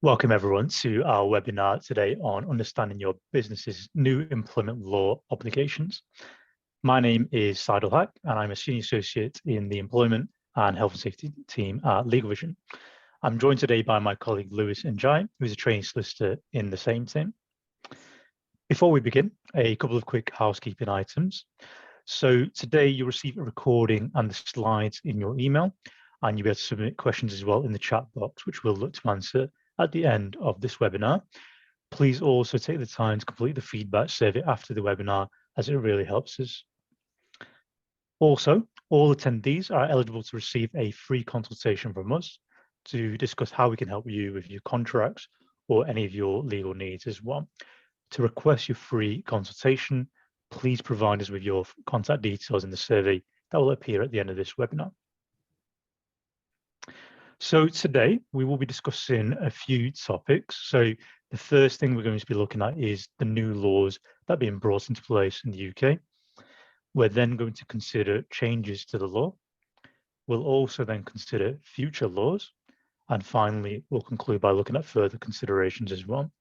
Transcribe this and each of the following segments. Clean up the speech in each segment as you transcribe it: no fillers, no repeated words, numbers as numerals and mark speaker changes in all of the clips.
Speaker 1: Welcome everyone to our webinar today on understanding your business's new employment law obligations. My name is Saeidul Haque and I'm a senior associate in the employment and health and safety team at LegalVision. I'm joined today by my colleague Lewis Njie, who is a trainee solicitor in the same team. Before we begin, a couple of quick housekeeping items. So today you'll receive a recording and the slides in your email, and you'll be able to submit questions as well in the chat box, which we'll look to answer at the end of this webinar. Please also take the time to complete the feedback survey after the webinar, as it really helps us. Also, all attendees are eligible to receive a free consultation from us to discuss how we can help you with your contracts or any of your legal needs as well. To request your free consultation, please provide us with your contact details in the survey that will appear at the end of this webinar. So today we will be discussing a few topics. So the first thing we're going to be looking at is the new laws that are being brought into place in the UK. We're then going to consider changes to the law. We'll also then consider future laws. And finally, we'll conclude by looking at further considerations as well.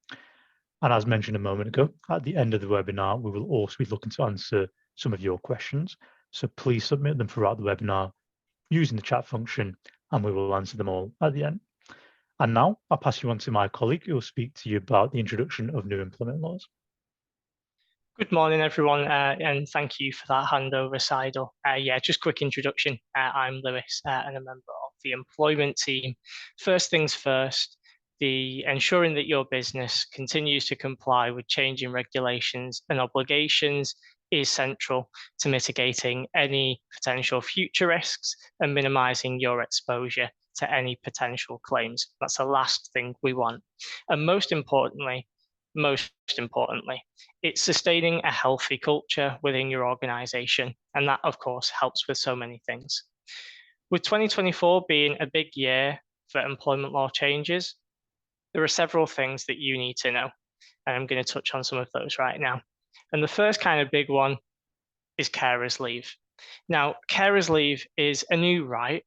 Speaker 1: And as mentioned a moment ago, at the end of the webinar, we will also be looking to answer some of your questions. So please submit them throughout the webinar using the chat function, and we will answer them all at the end. And now I'll pass you on to my colleague who will speak to you about the introduction of new employment laws.
Speaker 2: Good morning, everyone, and thank you for that handover, Saeidul. Just quick introduction. I'm Lewis and a member of the employment team. First things first, ensuring that your business continues to comply with changing regulations and obligations is central to mitigating any potential future risks and minimizing your exposure to any potential claims. That's the last thing we want. And most importantly, it's sustaining a healthy culture within your organization. And that, of course, helps with so many things. With 2024 being a big year for employment law changes, there are several things that you need to know. And I'm going to touch on some of those right now. And the first kind of big one is carers leave. Now, carers leave is a new right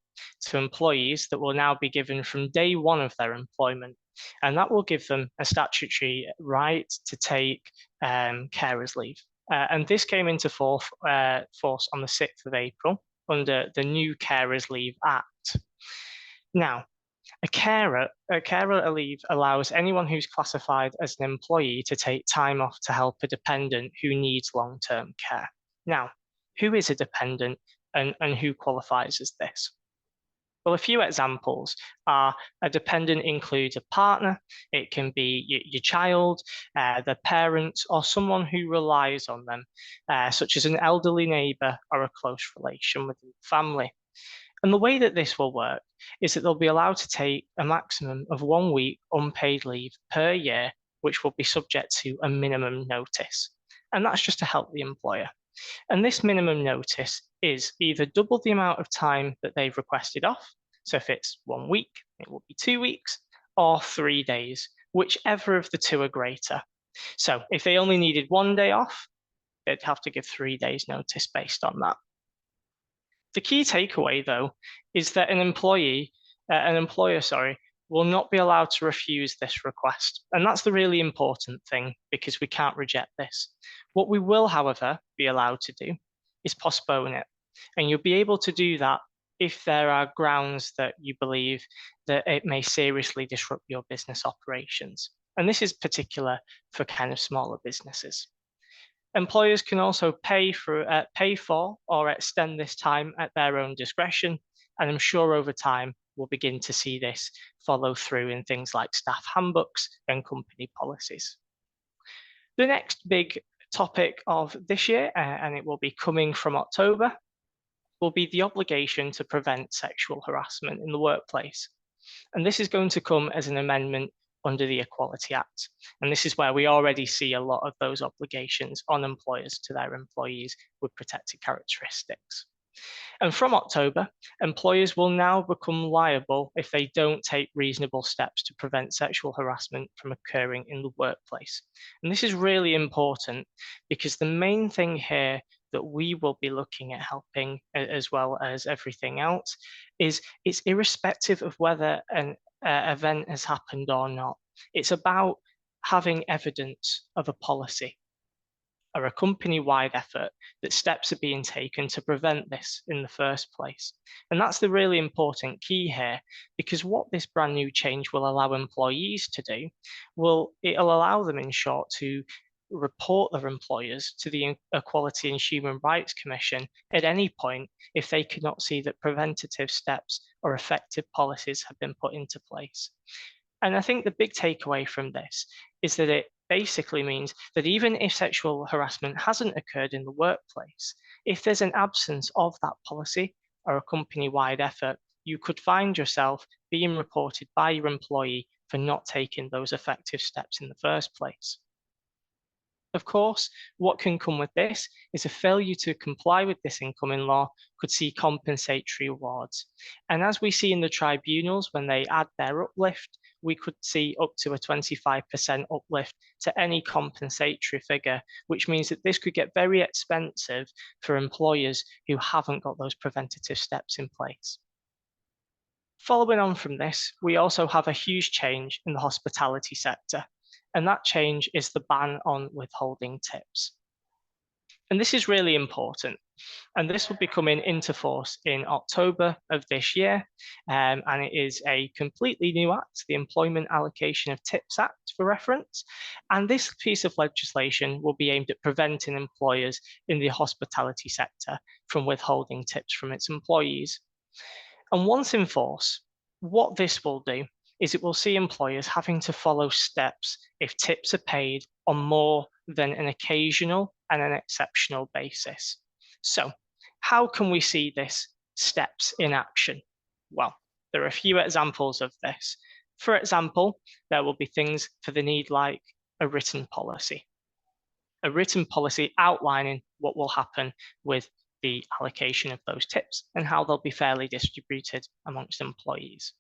Speaker 2: to employees that will now be given from day one of their employment. And that will give them a statutory right to take carers leave. And this came into force on the 6th of April under the new Carers Leave Act. Now, a carer leave allows anyone who's classified as an employee to take time off to help a dependent who needs long-term care. Now, who is a dependent and who qualifies as this? Well, a few examples are a dependent includes a partner, it can be your child, their parents, or someone who relies on them, such as an elderly neighbour or a close relation within the family. And the way that this will work is that they'll be allowed to take a maximum of 1 week unpaid leave per year, which will be subject to a minimum notice. And that's just to help the employer. And this minimum notice is either double the amount of time that they've requested off. So if it's 1 week, it will be 2 weeks, or 3 days, whichever of the two are greater. So if they only needed 1 day off, they'd have to give 3 days notice based on that. The key takeaway, though, is that an employer, will not be allowed to refuse this request. And that's the really important thing, because we can't reject this. What we will, however, be allowed to do is postpone it. And you'll be able to do that if there are grounds that you believe that it may seriously disrupt your business operations. And this is particular for kind of smaller businesses. Employers can also pay for or extend this time at their own discretion. And I'm sure over time, we'll begin to see this follow through in things like staff handbooks and company policies. The next big topic of this year, and it will be coming from October, will be the obligation to prevent sexual harassment in the workplace. And this is going to come as an amendment under the Equality Act. And this is where we already see a lot of those obligations on employers to their employees with protected characteristics. And from October, employers will now become liable if they don't take reasonable steps to prevent sexual harassment from occurring in the workplace. And this is really important because the main thing here that we will be looking at helping as well as everything else is it's irrespective of whether an event has happened or not. It's about having evidence of a policy or a company-wide effort that steps are being taken to prevent this in the first place. And that's the really important key here, because what this brand new change will allow employees to do, it'll allow them, in short, to report their employers to the Equality and Human Rights Commission at any point if they cannot see that preventative steps or effective policies have been put into place. And I think the big takeaway from this is that it basically means that even if sexual harassment hasn't occurred in the workplace, if there's an absence of that policy or a company-wide effort, you could find yourself being reported by your employee for not taking those effective steps in the first place. Of course, what can come with this is a failure to comply with this incoming law could see compensatory awards. And as we see in the tribunals, when they add their uplift, we could see up to a 25% uplift to any compensatory figure, which means that this could get very expensive for employers who haven't got those preventative steps in place. Following on from this, we also have a huge change in the hospitality sector, and that change is the ban on withholding tips. And this is really important, and this will be coming into force in October of this year, and it is a completely new act, the Employment Allocation of Tips Act for reference, and this piece of legislation will be aimed at preventing employers in the hospitality sector from withholding tips from its employees. And once in force, what this will do is it will see employers having to follow steps if tips are paid on more than an occasional and an exceptional basis. So how can we see this steps in action? Well, there are a few examples of this. For example, there will be things for the need like a written policy outlining what will happen with the allocation of those tips and how they'll be fairly distributed amongst employees.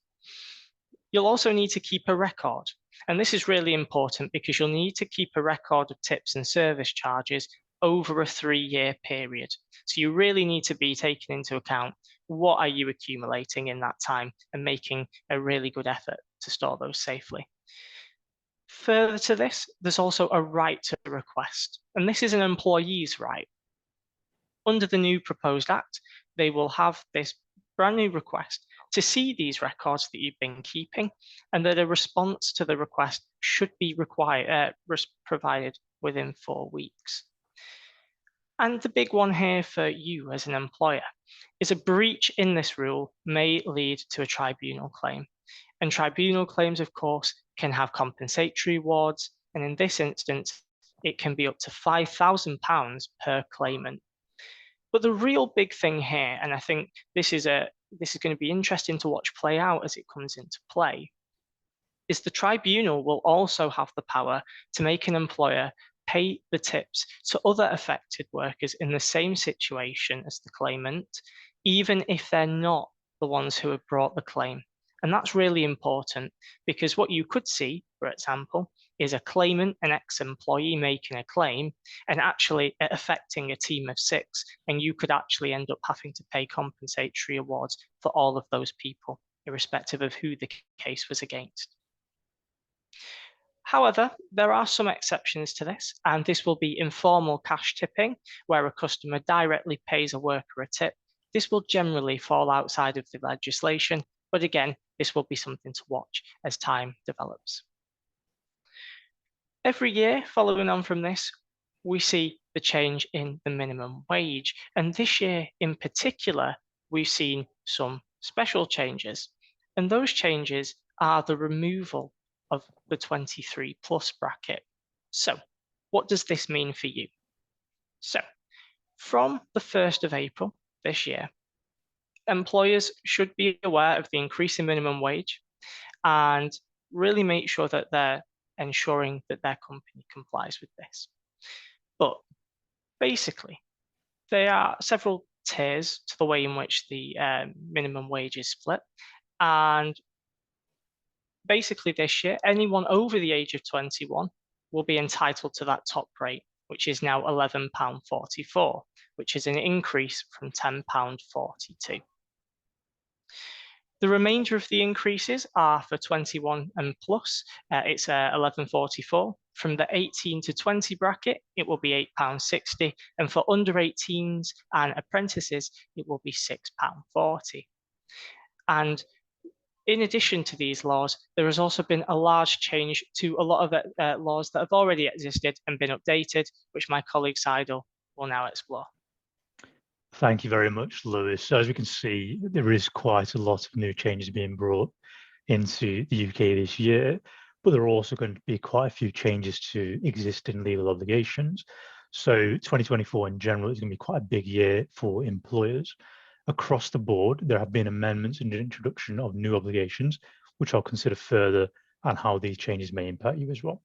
Speaker 2: You'll also need to keep a record, and this is really important because you'll need to keep a record of tips and service charges over a 3-year period. So you really need to be taking into account what are you accumulating in that time and making a really good effort to store those safely. Further to this, there's also a right to request, and this is an employee's right. Under the new proposed act, they will have this brand new request to see these records that you've been keeping, and that a response to the request should be provided within 4 weeks. And the big one here for you as an employer is a breach in this rule may lead to a tribunal claim. And tribunal claims, of course, can have compensatory awards, and in this instance, it can be up to £5,000 per claimant. But the real big thing here, and I think this is going to be interesting to watch play out as it comes into play, is the tribunal will also have the power to make an employer pay the tips to other affected workers in the same situation as the claimant, even if they're not the ones who have brought the claim. And that's really important because what you could see, for example, is a claimant, an ex-employee making a claim and actually affecting a team of 6, and you could actually end up having to pay compensatory awards for all of those people, irrespective of who the case was against. However, there are some exceptions to this, and this will be informal cash tipping, where a customer directly pays a worker a tip. This will generally fall outside of the legislation, but again, this will be something to watch as time develops. Every year, following on from this, we see the change in the minimum wage. And this year in particular, we've seen some special changes. And those changes are the removal of the 23 plus bracket. So what does this mean for you? So from the 1st of April this year, employers should be aware of the increase in minimum wage and really make sure that they're ensuring that their company complies with this. But basically, there are several tiers to the way in which the minimum wage is split. And basically this year, anyone over the age of 21 will be entitled to that top rate, which is now £11.44, which is an increase from £10.42. The remainder of the increases are for 21 and plus, it's £11.44. From the 18 to 20 bracket, it will be £8.60, and for under 18s and apprentices, it will be £6.40. And in addition to these laws, there has also been a large change to a lot of laws that have already existed and been updated, which my colleague Saeidul will now explore.
Speaker 1: Thank you very much, Lewis. So as we can see, there is quite a lot of new changes being brought into the UK this year, but there are also going to be quite a few changes to existing legal obligations. So 2024 in general is going to be quite a big year for employers. Across the board, there have been amendments and introduction of new obligations, which I'll consider further and how these changes may impact you as well.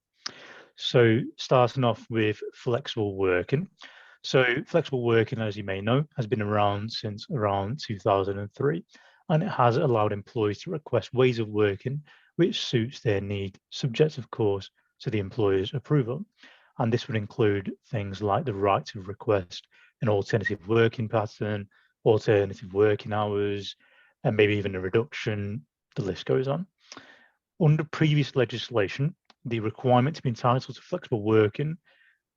Speaker 1: So starting off with flexible working. So flexible working, as you may know, has been around since around 2003, and it has allowed employees to request ways of working which suits their need, subject, of course, to the employer's approval. And this would include things like the right to request an alternative working pattern, alternative working hours, and maybe even a reduction. The list goes on. Under previous legislation, the requirement to be entitled to flexible working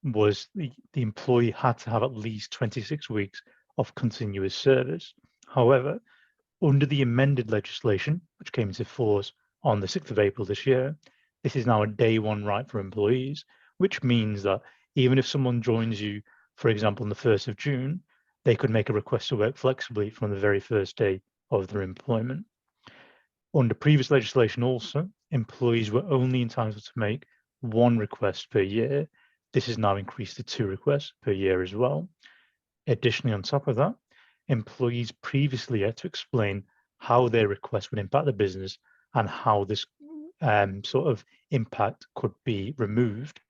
Speaker 1: was the employee had to have at least 26 weeks of continuous service. However, under the amended legislation, which came into force on the 6th of April this year, this is now a day one right for employees, which means that even if someone joins you, for example, on the 1st of June, they could make a request to work flexibly from the very first day of their employment. Under previous legislation also, employees were only entitled to make one request per year. This is now increased to 2 requests per year as well. Additionally, on top of that, employees previously had to explain how their request would impact the business and how this sort of impact could be removed.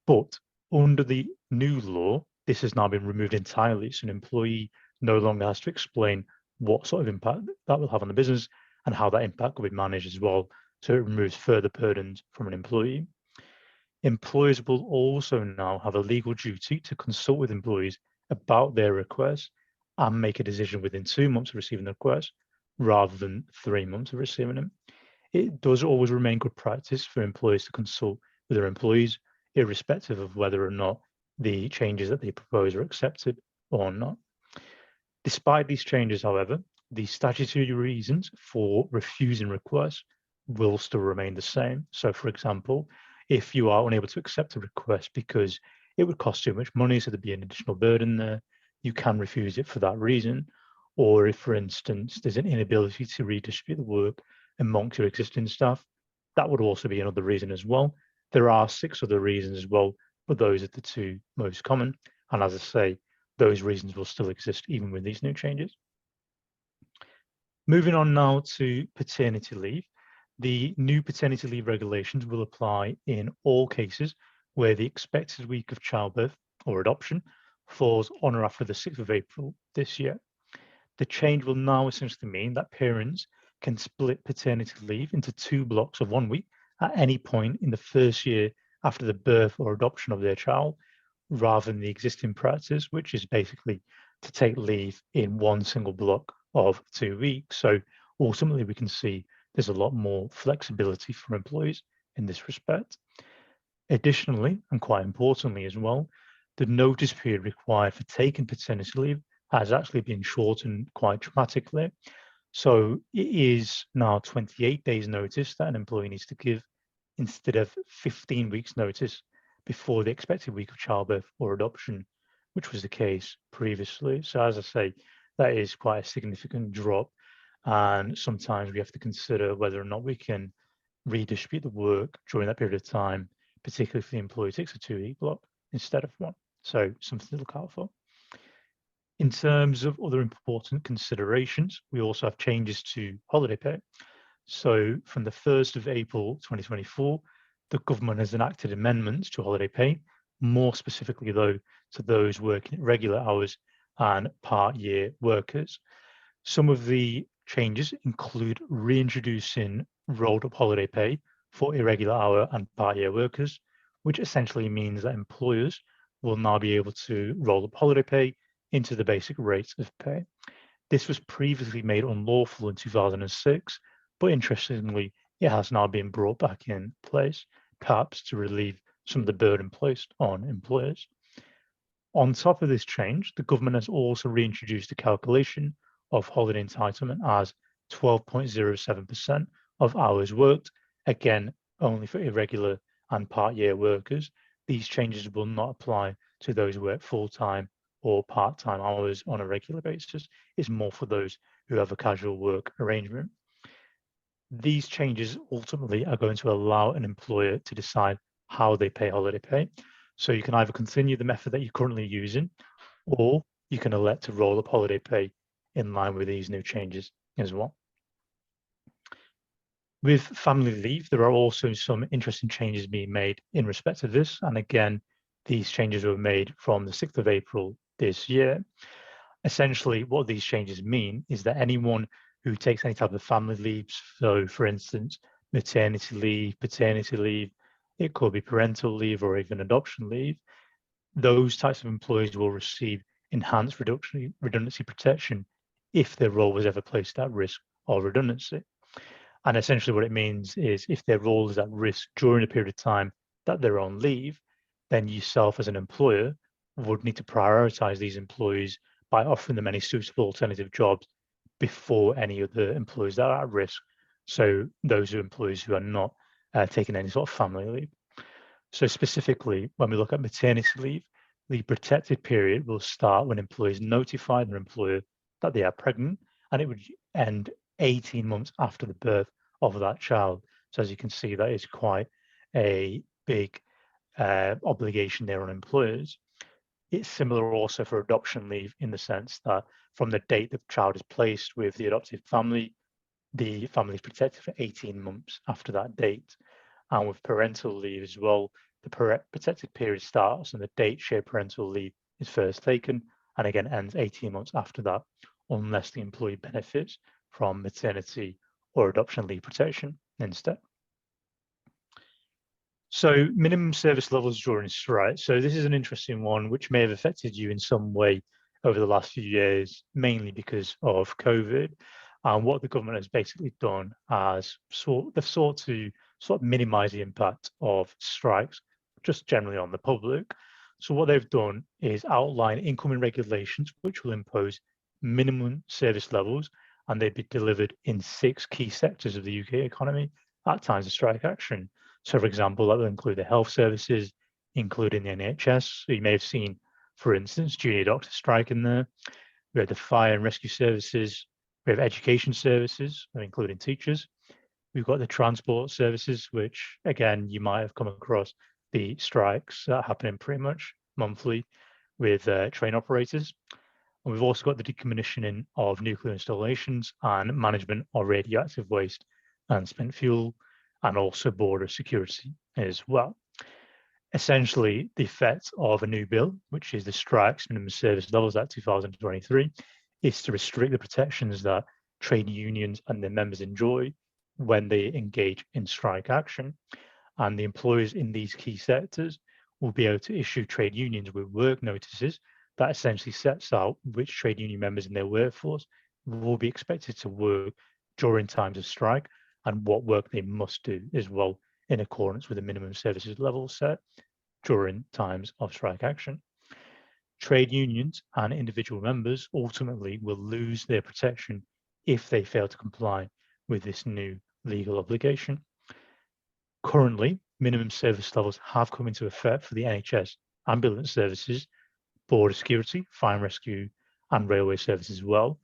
Speaker 1: But under the new law, this has now been removed entirely. So an employee no longer has to explain what sort of impact that will have on the business and how that impact will be managed as well. So it removes further burdens from an employee. Employers will also now have a legal duty to consult with employees about their requests and make a decision within 2 months of receiving the request rather than 3 months of receiving them. It does always remain good practice for employers to consult with their employees, irrespective of whether or not the changes that they propose are accepted or not. Despite these changes, however, the statutory reasons for refusing requests will still remain the same. So, for example, if you are unable to accept a request because it would cost too much money, so there'd be an additional burden there, you can refuse it for that reason. Or if, for instance, there's an inability to redistribute the work amongst your existing staff, that would also be another reason as well. There are 6 other reasons as well, but those are the 2 most common. And as I say, those reasons will still exist even with these new changes. Moving on now to paternity leave. The new paternity leave regulations will apply in all cases where the expected week of childbirth or adoption falls on or after the 6th of April this year. The change will now essentially mean that parents can split paternity leave into 2 blocks of 1 week at any point in the first year after the birth or adoption of their child, rather than the existing practice, which is basically to take leave in one single block of 2 weeks. So ultimately, we can see there's a lot more flexibility for employees in this respect. Additionally, and quite importantly as well, the notice period required for taking paternity leave has actually been shortened quite dramatically. So it is now 28 days notice that an employee needs to give instead of 15 weeks notice before the expected week of childbirth or adoption, which was the case previously. So as I say, that is quite a significant drop. And sometimes we have to consider whether or not we can redistribute the work during that period of time, particularly if the employee takes a 2-week block instead of 1. So something to look out for. In terms of other important considerations, we also have changes to holiday pay. So from the 1st of April 2024, the government has enacted amendments to holiday pay, more specifically though to those working at regular hours and part-year workers. Some of the changes include reintroducing rolled-up holiday pay for irregular hour and part-year workers, which essentially means that employers will now be able to roll up holiday pay into the basic rate of pay. This was previously made unlawful in 2006, but interestingly, it has now been brought back in place, perhaps to relieve some of the burden placed on employers. On top of this change, the government has also reintroduced the calculation of holiday entitlement as 12.07% of hours worked, again, only for irregular and part-year workers. These changes will not apply to those who work full-time or part-time hours on a regular basis. It's more for those who have a casual work arrangement. These changes ultimately are going to allow an employer to decide how they pay holiday pay. So you can either continue the method that you're currently using, or you can elect to roll up holiday pay in line with these new changes as well. With family leave, there are also some interesting changes being made in respect of this. And again, these changes were made from the 6th of April this year. Essentially, what these changes mean is that anyone who takes any type of family leaves, so for instance, maternity leave, paternity leave, it could be parental leave or even adoption leave, those types of employees will receive enhanced redundancy protection if their role was ever placed at risk of redundancy. And essentially what it means is if their role is at risk during a period of time that they're on leave, then yourself as an employer would need to prioritize these employees by offering them any suitable alternative jobs before any other employees that are at risk. So those are employees who are not taking any sort of family leave. So specifically, when we look at maternity leave, the protected period will start when employees notify their employer that they are pregnant, and it would end 18 months after the birth of that child. So as you can see, that is quite a big obligation there on employers. It's similar also for adoption leave in the sense that from the date the child is placed with the adoptive family, the family is protected for 18 months after that date. And with parental leave as well, the protected period starts and the date shared parental leave is first taken and again ends 18 months after that, unless the employee benefits from maternity or adoption leave protection instead. So minimum service levels during strike. So this is an interesting one which may have affected you in some way over the last few years, mainly because of COVID. And what the government has basically done is they've sought to minimize the impact of strikes just generally on the public. So what they've done is outline incoming regulations which will impose minimum service levels, and they'd be delivered in 6 key sectors of the UK economy at times of strike action. So for example, that will include the health services, including the NHS. So you may have seen, for instance, junior doctor strike in there. We have the fire and rescue services. We have education services, including teachers. We've got the transport services, which again, you might have come across the strikes that are happening pretty much monthly with train operators. And we've also got the decommissioning of nuclear installations and management of radioactive waste and spent fuel, and also border security as well. Essentially, the effect of a new bill, which is the Strikes Minimum Service Levels Act 2023, is to restrict the protections that trade unions and their members enjoy when they engage in strike action. And the employers in these key sectors will be able to issue trade unions with work notices that essentially sets out which trade union members in their workforce will be expected to work during times of strike and what work they must do as well in accordance with the minimum services level set during times of strike action. Trade unions and individual members ultimately will lose their protection if they fail to comply with this new legal obligation. Currently, minimum service levels have come into effect for the NHS, ambulance services, border security, fire and rescue, and railway services as well,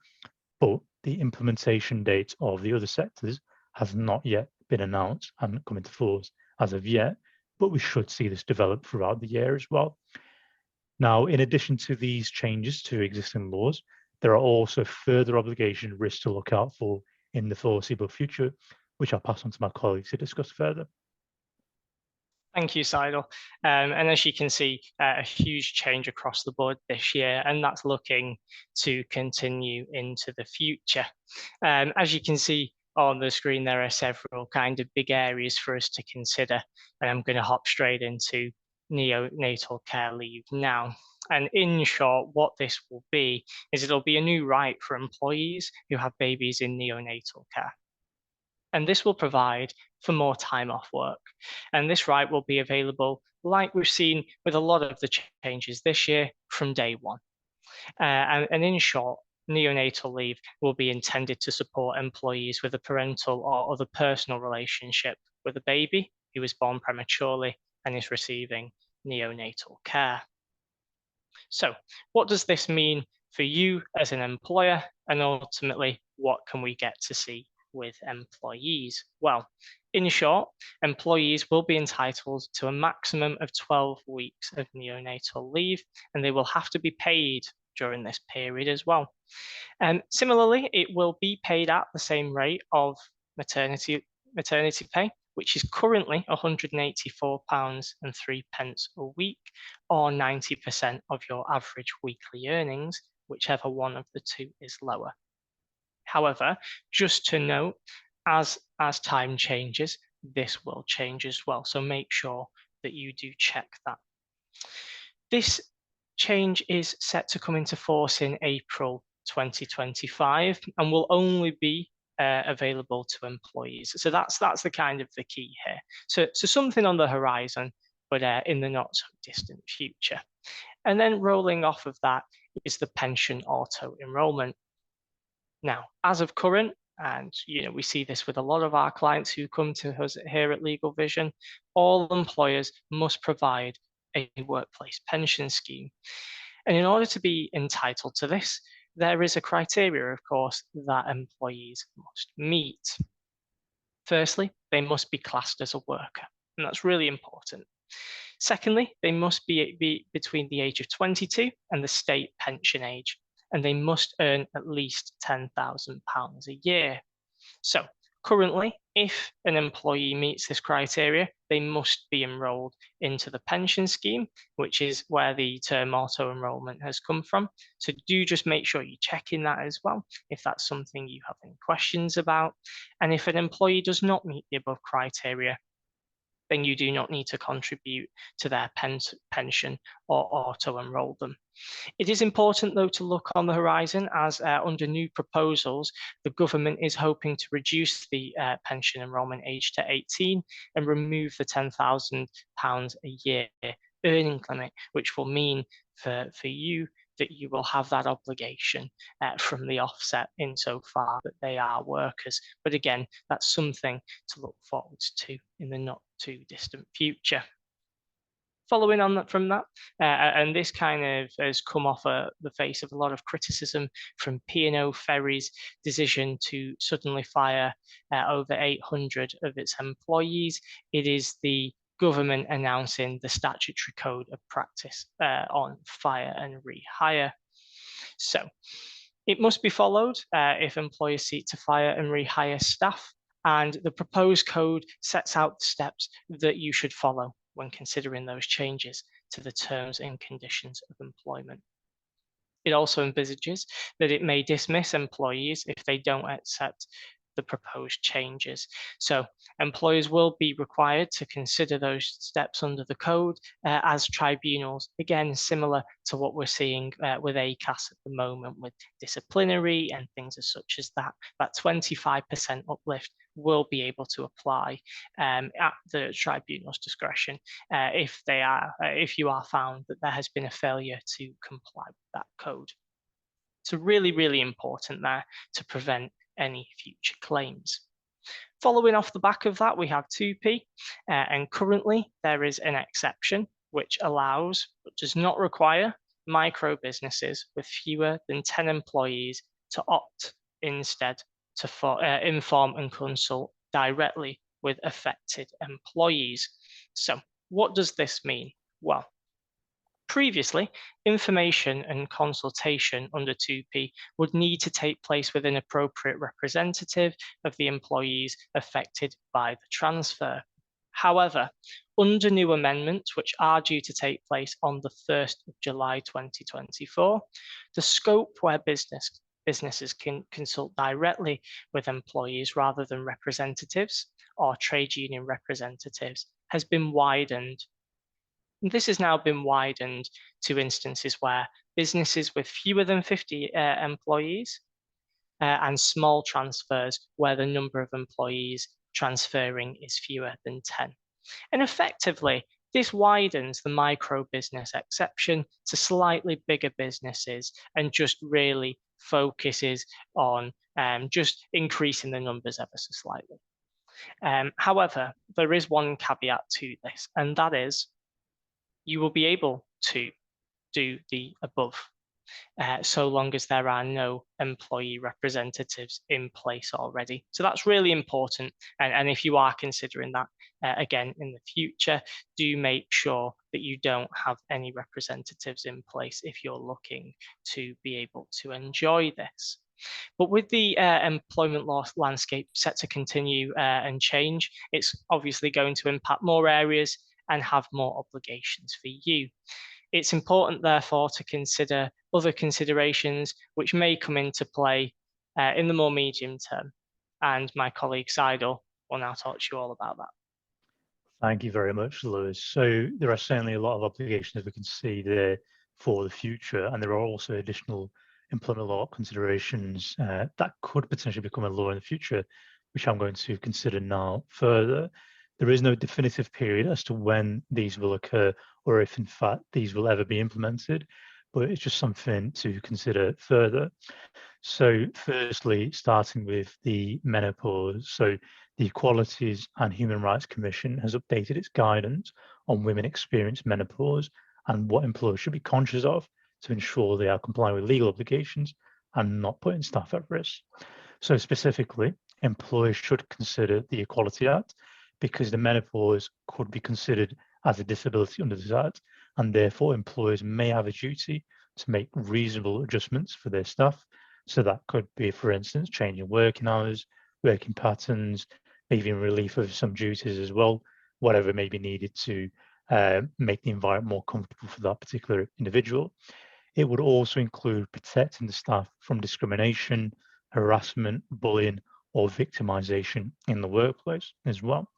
Speaker 1: but the implementation dates of the other sectors have not yet been announced and come into force as of yet, but we should see this develop throughout the year as well. Now, in addition to these changes to existing laws, there are also further obligation risks to look out for in the foreseeable future, which I'll pass on to my colleagues to discuss further.
Speaker 2: Thank you, Saeidul. And as you can see, a huge change across the board this year, and that's looking to continue into the future. As you can see on the screen, there are several kind of big areas for us to consider, and I'm going to hop straight into neonatal care leave now. And in short, what this will be is it'll be a new right for employees who have babies in neonatal care. And this will provide for more time off work. And this right will be available, like we've seen with a lot of the changes this year, from day one. And in short, neonatal leave will be intended to support employees with a parental or other personal relationship with a baby who was born prematurely and is receiving neonatal care. So what does this mean for you as an employer, and ultimately what can we get to see with employees? Well, in short, employees will be entitled to a maximum of 12 weeks of neonatal leave, and they will have to be paid during this period as well. And similarly, it will be paid at the same rate of maternity pay, which is currently £184.03 a week, or 90% of your average weekly earnings, whichever one of the two is lower. However, just to note, as time changes, this will change as well. So make sure that you do check that. This change is set to come into force in April 2025 and will only be available to employees. So that's the kind of the key here. So something on the horizon, but in the not so distant future. And then rolling off of that is the pension auto-enrolment. Now, as of current, and we see this with a lot of our clients who come to us here at LegalVision, all employers must provide a workplace pension scheme. And in order to be entitled to this, there is a criteria, of course, that employees must meet. Firstly, they must be classed as a worker, and that's really important. Secondly, they must be between the age of 22 and the state pension age, and they must earn at least £10,000 a year. So currently, if an employee meets this criteria, they must be enrolled into the pension scheme, which is where the term auto-enrolment has come from. So do just make sure you check in that as well, if that's something you have any questions about. And if an employee does not meet the above criteria, then you do not need to contribute to their pension or auto-enroll them. It is important, though, to look on the horizon, as under new proposals, the government is hoping to reduce the pension enrolment age to 18 and remove the £10,000 a year earning limit, which will mean for you that you will have that obligation from the offset insofar that they are workers. But again, that's something to look forward to in the not too distant future. Following on from that, and this kind of has come off the face of a lot of criticism from P&O Ferry's decision to suddenly fire over 800 of its employees. It is the government announcing the statutory code of practice on fire and rehire. So it must be followed if employers seek to fire and rehire staff, and the proposed code sets out the steps that you should follow when considering those changes to the terms and conditions of employment. It also envisages that it may dismiss employees if they don't accept the proposed changes. So employers will be required to consider those steps under the code as tribunals, again, similar to what we're seeing with ACAS at the moment with disciplinary and things as such as that. That 25% uplift will be able to apply at the tribunal's discretion if you are found that there has been a failure to comply with that code. So really, really important there to prevent any future claims. Following off the back of that, we have TUPE, and currently there is an exception which allows, but does not require, micro businesses with fewer than 10 employees to opt instead to inform and consult directly with affected employees. So what does this mean? Well, previously, information and consultation under TUPE would need to take place with an appropriate representative of the employees affected by the transfer. However, under new amendments, which are due to take place on the 1st of July 2024, the scope where businesses can consult directly with employees rather than representatives or trade union representatives has been widened. And this has now been widened to instances where businesses with fewer than 50 employees and small transfers where the number of employees transferring is fewer than 10. And effectively, this widens the micro business exception to slightly bigger businesses and just really focuses on just increasing the numbers ever so slightly. However, there is one caveat to this, and that is you will be able to do the above so long as there are no employee representatives in place already. So that's really important. And if you are considering that again in the future, do make sure that you don't have any representatives in place if you're looking to be able to enjoy this. But with the employment law landscape set to continue and change, it's obviously going to impact more areas and have more obligations for you. It's important, therefore, to consider other considerations which may come into play in the more medium term. And my colleague Saeidul will now talk to you all about that.
Speaker 1: Thank you very much, Lewis. So there are certainly a lot of obligations we can see there for the future, and there are also additional employment law considerations that could potentially become a law in the future, which I'm going to consider now further. There is no definitive period as to when these will occur or if in fact these will ever be implemented, but it's just something to consider further. So firstly, starting with the menopause. So the Equalities and Human Rights Commission has updated its guidance on women experiencing menopause and what employers should be conscious of to ensure they are complying with legal obligations and not putting staff at risk. So specifically, employers should consider the Equality Act because the menopause could be considered as a disability under this Act, and therefore employers may have a duty to make reasonable adjustments for their staff. So that could be, for instance, changing working hours, working patterns, maybe in relief of some duties as well, whatever may be needed to make the environment more comfortable for that particular individual. It would also include protecting the staff from discrimination, harassment, bullying, or victimization in the workplace as well.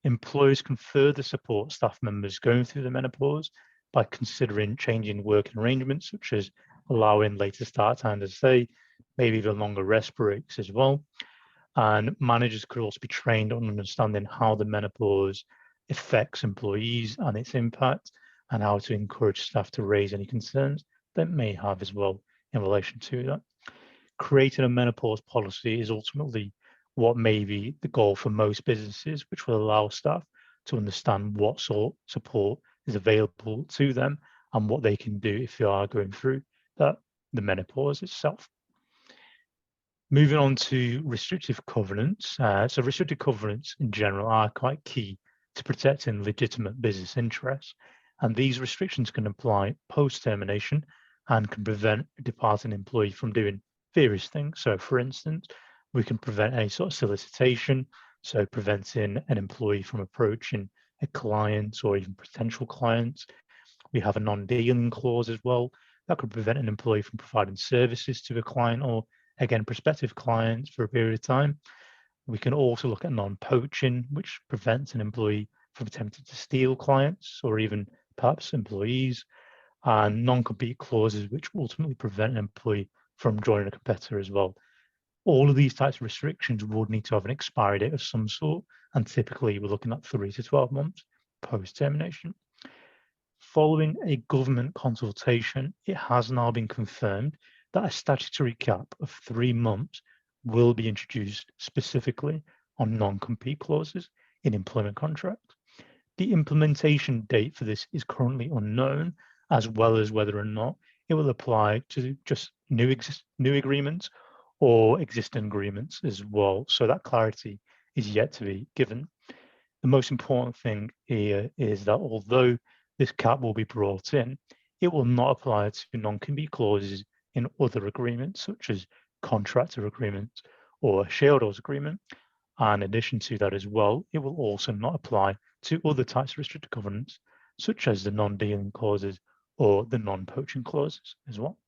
Speaker 1: Employers can further support staff members going through the menopause by considering changing working arrangements, such as allowing later start time, as say, maybe even longer rest breaks as well. And managers could also be trained on understanding how the menopause affects employees and its impact, and how to encourage staff to raise any concerns that may have as well in relation to that. Creating a menopause policy is ultimately what may be the goal for most businesses, which will allow staff to understand what sort of support is available to them and what they can do if they are going through the menopause itself. Moving on to restrictive covenants. So restrictive covenants in general are quite key to protecting legitimate business interests, and these restrictions can apply post-termination and can prevent a departing employee from doing various things. So for instance, we can prevent any sort of solicitation, so preventing an employee from approaching a client or even potential clients. We have a non-dealing clause as well that could prevent an employee from providing services to a client or, again, prospective clients for a period of time. We can also look at non-poaching, which prevents an employee from attempting to steal clients or even perhaps employees, and non-compete clauses, which ultimately prevent an employee from joining a competitor as well. All of these types of restrictions would need to have an expiry date of some sort, and typically we're looking at 3 to 12 months post-termination. Following a government consultation, it has now been confirmed that a statutory cap of 3 months will be introduced specifically on non-compete clauses in employment contracts. The implementation date for this is currently unknown, as well as whether or not it will apply to just new agreements or existing agreements as well. So that clarity is yet to be given. The most important thing here is that although this cap will be brought in, it will not apply to non-compete clauses in other agreements, such as contractor agreements or a shareholders agreement. And in addition to that as well, it will also not apply to other types of restricted covenants, such as the non-dealing clauses or the non-poaching clauses as well.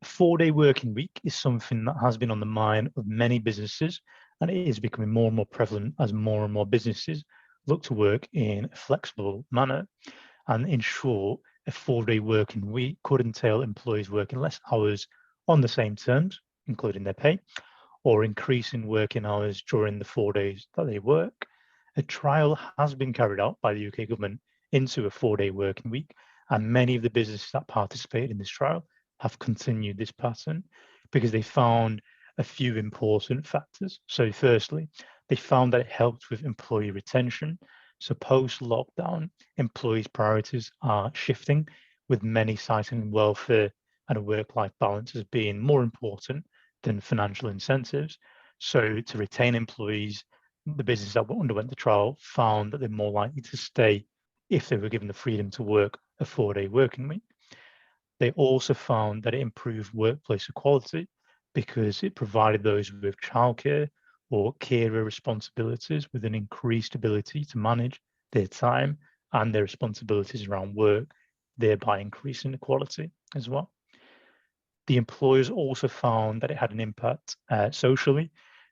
Speaker 1: A 4-day working week is something that has been on the mind of many businesses, and it is becoming more and more prevalent as more and more businesses look to work in a flexible manner. And in short, a 4-day working week could entail employees working less hours on the same terms, including their pay, or increasing working hours during the 4 days that they work. A trial has been carried out by the UK government into a 4-day working week, and many of the businesses that participated in this trial have continued this pattern because they found a few important factors. So firstly, they found that it helped with employee retention. So post-lockdown, employees' priorities are shifting, with many citing welfare and a work-life balance as being more important than financial incentives. So to retain employees, the businesses that underwent the trial found that they're more likely to stay if they were given the freedom to work a 4-day working week. They also found that it improved workplace equality because it provided those with childcare or carer responsibilities with an increased ability to manage their time and their responsibilities around work, thereby increasing equality as well. The employers also found that it had an impact socially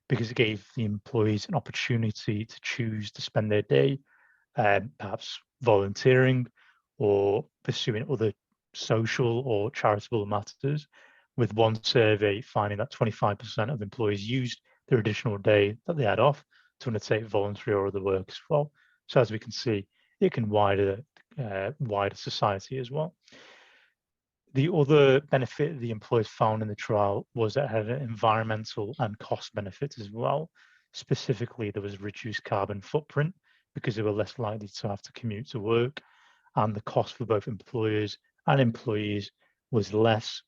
Speaker 1: because it gave the employees an opportunity to choose to spend their day perhaps volunteering or pursuing other social or charitable matters, with one survey finding that 25% of employees used their additional day that they had off to undertake voluntary or other work as well. So as we can see, it can wider society as well. The other benefit the employers found in the trial was that it had an environmental and cost benefit as well. Specifically, there was a reduced carbon footprint because they were less likely to have to commute to work, and the cost for both employers and employees was less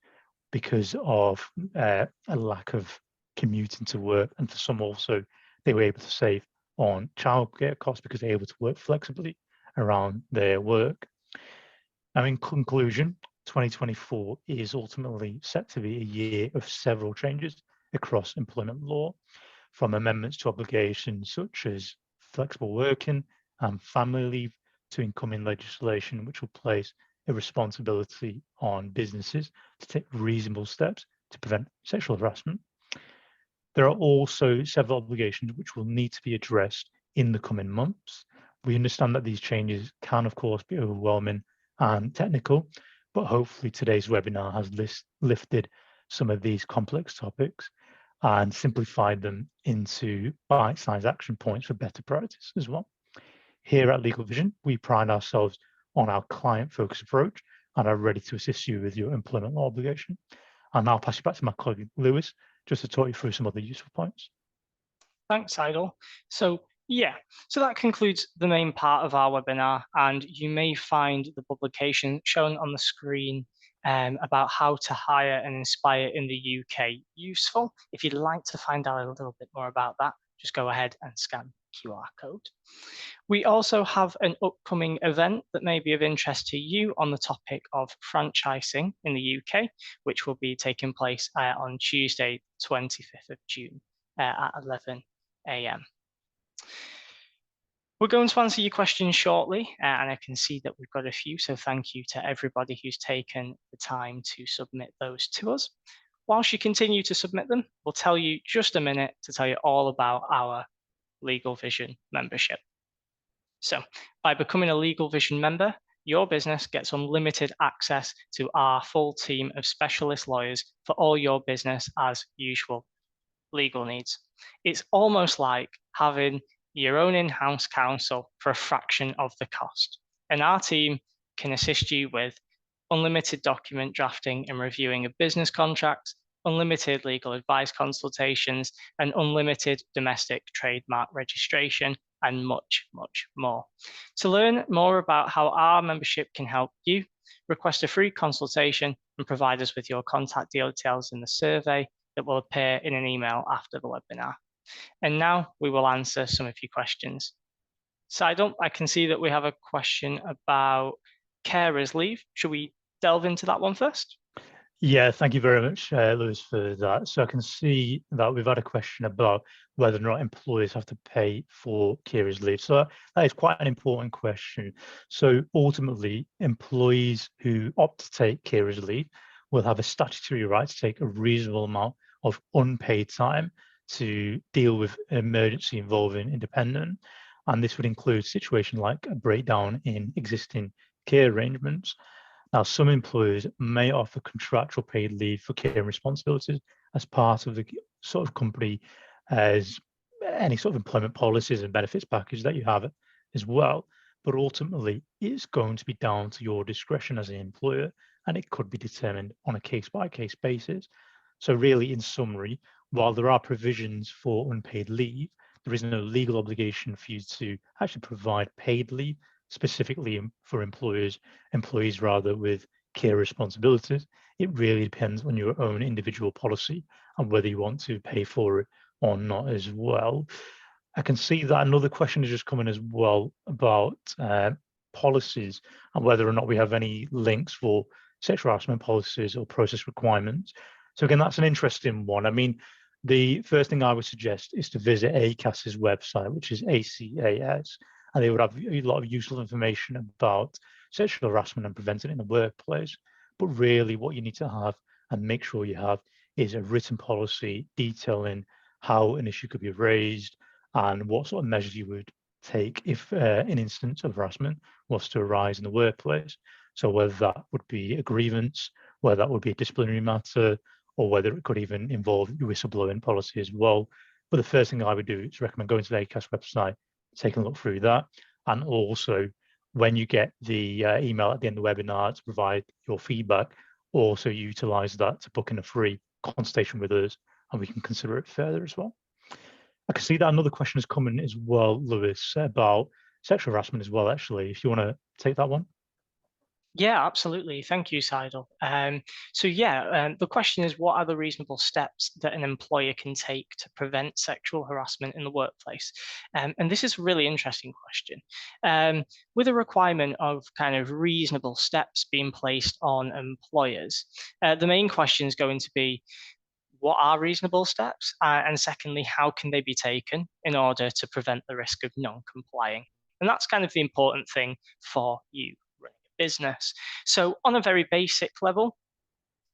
Speaker 1: because of a lack of commuting to work, and for some also they were able to save on childcare costs because they were able to work flexibly around their work. Now, in conclusion, 2024 is ultimately set to be a year of several changes across employment law, from amendments to obligations such as flexible working and family leave to incoming legislation which will place a responsibility on businesses to take reasonable steps to prevent sexual harassment. There are also several obligations which will need to be addressed in the coming months. We understand that these changes can, of course, be overwhelming and technical, but hopefully today's webinar has lifted some of these complex topics and simplified them into bite-sized action points for better practice as well. Here at LegalVision, we pride ourselves on our client-focused approach and are ready to assist you with your employment law obligation. I'll now pass you back to my colleague Lewis just to talk you through some other useful points.
Speaker 2: Thanks, Saeidul. So that concludes the main part of our webinar, and you may find the publication shown on the screen about how to hire and inspire in the UK useful. If you'd like to find out a little bit more about that, just go ahead and scan the QR code. We also have an upcoming event that may be of interest to you on the topic of franchising in the UK, which will be taking place on Tuesday, 25th of June at 11 a.m. We're going to answer your questions shortly, and I can see that we've got a few, so thank you to everybody who's taken the time to submit those to us. Whilst you continue to submit them, we'll tell you just a minute to tell you all about our LegalVision membership. So by becoming a LegalVision member, your business gets unlimited access to our full team of specialist lawyers for all your business as usual legal needs. It's almost like having your own in-house counsel for a fraction of the cost. And our team can assist you with unlimited document drafting and reviewing of business contracts, unlimited legal advice consultations, and unlimited domestic trademark registration, and much, much more. To learn more about how our membership can help you, request a free consultation and provide us with your contact details in the survey that will appear in an email after the webinar. And now we will answer some of your questions. Saeidul, I can see that we have a question about carers leave. Should we delve into that one first?
Speaker 1: Yeah, thank you very much, Lewis, for that. So I can see that we've had a question about whether or not employers have to pay for carers leave. So that is quite an important question. So ultimately, employees who opt to take carers leave will have a statutory right to take a reasonable amount of unpaid time to deal with an emergency involving independent. And this would include situations like a breakdown in existing care arrangements. Now, some employers may offer contractual paid leave for care and responsibilities as part of the sort of company as any sort of employment policies and benefits package that you have as well. But ultimately, it's going to be down to your discretion as an employer, and it could be determined on a case-by-case basis. So really, in summary, while there are provisions for unpaid leave, there is no legal obligation for you to actually provide paid leave specifically for employees rather with care responsibilities. It really depends on your own individual policy and whether you want to pay for it or not as well. I can see that another question is just coming as well about policies and whether or not we have any links for sexual harassment policies or process requirements. So again, that's an interesting one. I mean, the first thing I would suggest is to visit ACAS's website, which is ACAS, and they would have a lot of useful information about sexual harassment and preventing it in the workplace. But really what you need to have and make sure you have is a written policy detailing how an issue could be raised and what sort of measures you would take if an instance of harassment was to arise in the workplace. So whether that would be a grievance, whether that would be a disciplinary matter, or whether it could even involve your whistleblowing policy as well. But the first thing I would do is recommend going to the ACAS website, taking a look through that, and also when you get the email at the end of the webinar to provide your feedback, also utilize that to book in a free consultation with us, and we can consider it further as well. I can see that another question is coming as well, Lewis, about sexual harassment as well, actually, if you want to take that one.
Speaker 2: Yeah, absolutely. Thank you, Saeidul. The question is, what are the reasonable steps that an employer can take to prevent sexual harassment in the workplace? And this is a really interesting question. With a requirement of kind of reasonable steps being placed on employers, the main question is going to be, what are reasonable steps? And secondly, how can they be taken in order to prevent the risk of non-complying? And that's kind of the important thing for you running a business. So on a very basic level,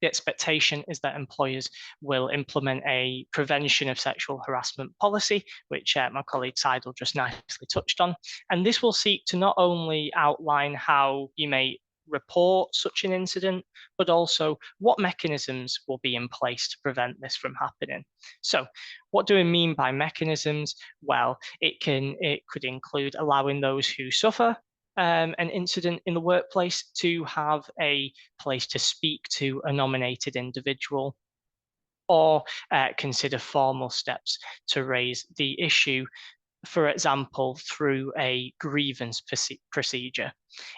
Speaker 2: the expectation is that employers will implement a prevention of sexual harassment policy, which my colleague Saeidul just nicely touched on. And this will seek to not only outline how you may report such an incident, but also what mechanisms will be in place to prevent this from happening. So what do we mean by mechanisms? Well, it could include allowing those who suffer an incident in the workplace to have a place to speak to a nominated individual, or consider formal steps to raise the issue, for example, through a grievance procedure.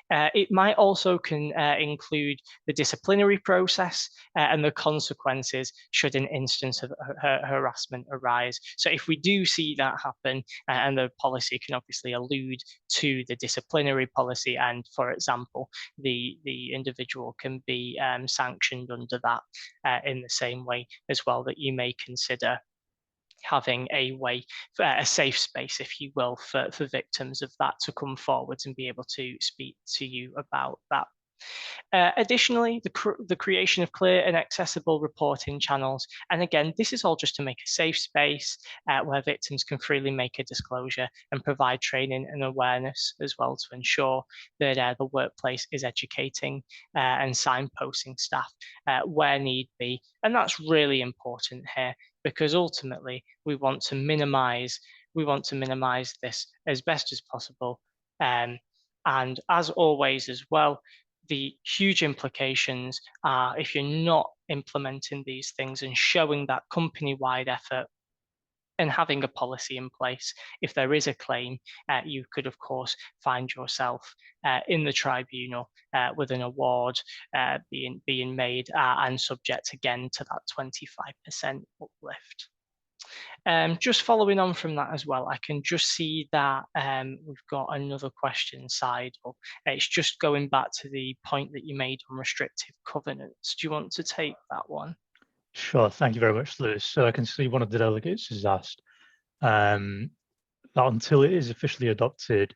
Speaker 2: It might also include the disciplinary process and the consequences should an instance of harassment arise. So if we do see that happen, and the policy can obviously allude to the disciplinary policy, and for example, the individual can be sanctioned under that in the same way as well, that you may consider having a safe space, if you will, for victims of that to come forwards and be able to speak to you about that. Additionally, the creation of clear and accessible reporting channels. And again, this is all just to make a safe space where victims can freely make a disclosure and provide training and awareness as well to ensure that the workplace is educating and signposting staff where need be. And that's really important here, because ultimately we want to minimize this as best as possible. And as always as well, the huge implications are if you're not implementing these things and showing that company-wide effort and having a policy in place. If there is a claim, you could, of course, find yourself in the tribunal with an award being made and subject again to that 25% uplift. Just following on from that as well, I can just see that we've got another question, Saeidul. It's just going back to the point that you made on restrictive covenants. Do you want to take that one?
Speaker 1: Sure, thank you very much, Lewis. So I can see one of the delegates has asked that until it is officially adopted,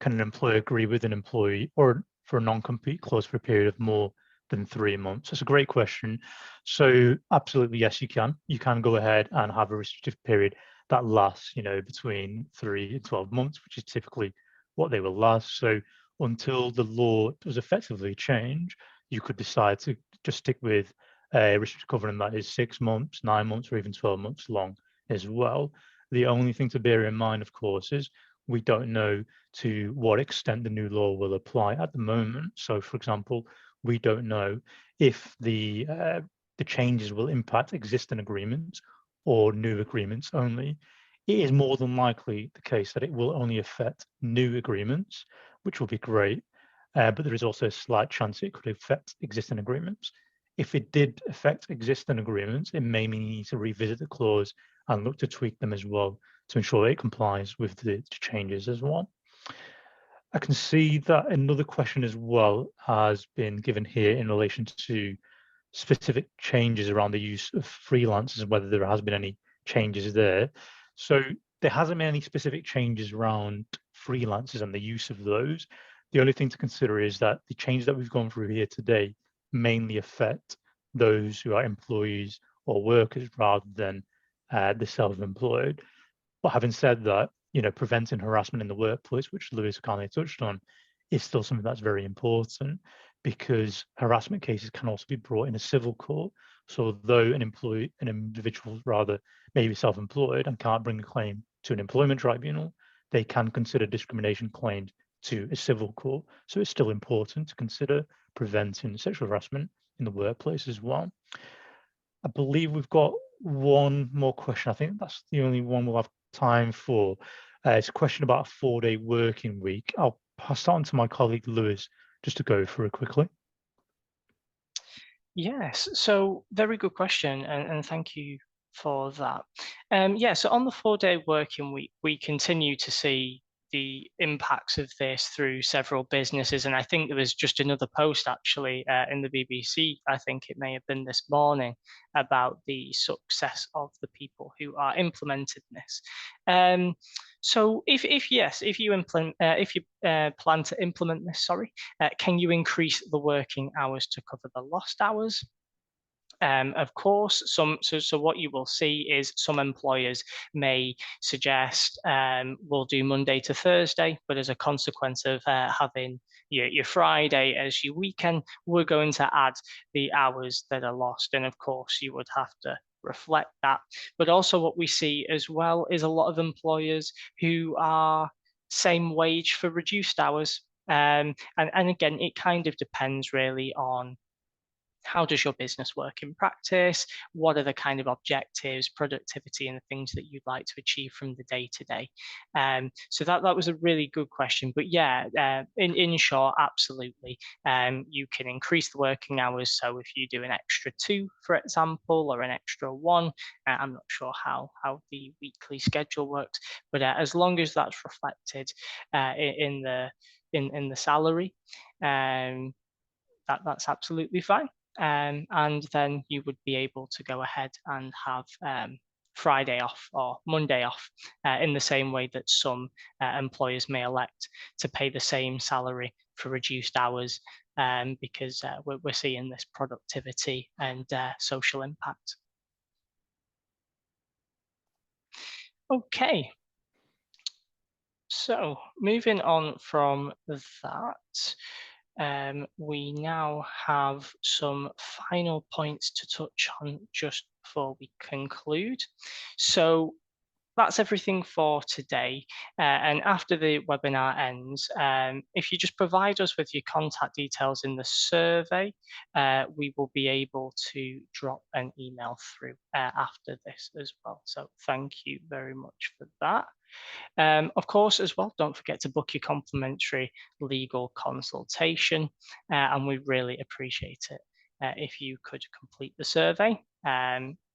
Speaker 1: can an employer agree with an employee or for a non-compete clause for a period of more than 3 months? That's a great question. So absolutely, yes, you can. You can go ahead and have a restrictive period that lasts, between 3 and 12 months, which is typically what they will last. So until the law does effectively change, you could decide to just stick with a restricted covenant that is 6 months, 9 months, or even 12 months long as well. The only thing to bear in mind, of course, is we don't know to what extent the new law will apply at the moment. So, for example, we don't know if the changes will impact existing agreements or new agreements only. It is more than likely the case that it will only affect new agreements, which will be great, but there is also a slight chance it could affect existing agreements. If it did affect existing agreements, it may mean you need to revisit the clause and look to tweak them as well to ensure it complies with the changes as well. I can see that another question as well has been given here in relation to specific changes around the use of freelancers and whether there has been any changes there. So there hasn't been any specific changes around freelancers and the use of those. The only thing to consider is that the changes that we've gone through here today mainly affect those who are employees or workers rather than the self-employed. But having said that, preventing harassment in the workplace, which Lewis kindly touched on, is still something that's very important because harassment cases can also be brought in a civil court. So although an individual rather may be self-employed and can't bring a claim to an employment tribunal, they can consider discrimination claims to a civil court. So it's still important to consider preventing sexual harassment in the workplace as well. I believe we've got one more question. I think that's the only one we'll have time for. It's a question about a 4-day working week. I'll pass that on to my colleague Lewis just to go through it quickly.
Speaker 2: Yes, so very good question, and thank you for that. So on the 4-day working week, we continue to see the impacts of this through several businesses, and I think there was just another post actually in the BBC, I think it may have been this morning, about the success of the people who are implementing this. So if you plan to implement this, can you increase the working hours to cover the lost hours? Of course, so what you will see is some employers may suggest we'll do Monday to Thursday, but as a consequence of having your Friday as your weekend, we're going to add the hours that are lost. And of course, you would have to reflect that. But also what we see as well is a lot of employers who are same wage for reduced hours. And again, it kind of depends really on how does your business work in practice? What are the kind of objectives, productivity, and the things that you'd like to achieve from the day to day? So that was a really good question. But yeah, in short, absolutely. You can increase the working hours. So if you do an extra 2, for example, or an extra 1, I'm not sure how the weekly schedule works, but as long as that's reflected in the salary, that's absolutely fine. And then you would be able to go ahead and have Friday off or Monday off in the same way that some employers may elect to pay the same salary for reduced hours because we're seeing this productivity and social impact. Okay. So moving on from that, we now have some final points to touch on just before we conclude. So that's everything for today. And after the webinar ends, if you just provide us with your contact details in the survey, we will be able to drop an email through after this as well. So thank you very much for that. Of course, as well, don't forget to book your complimentary legal consultation, and we really appreciate it if you could complete the survey.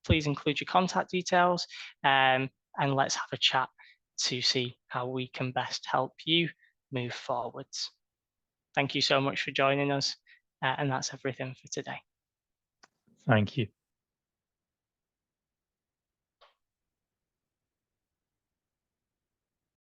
Speaker 2: Please include your contact details, and let's have a chat to see how we can best help you move forwards. Thank you so much for joining us, and that's everything for today.
Speaker 1: Thank you.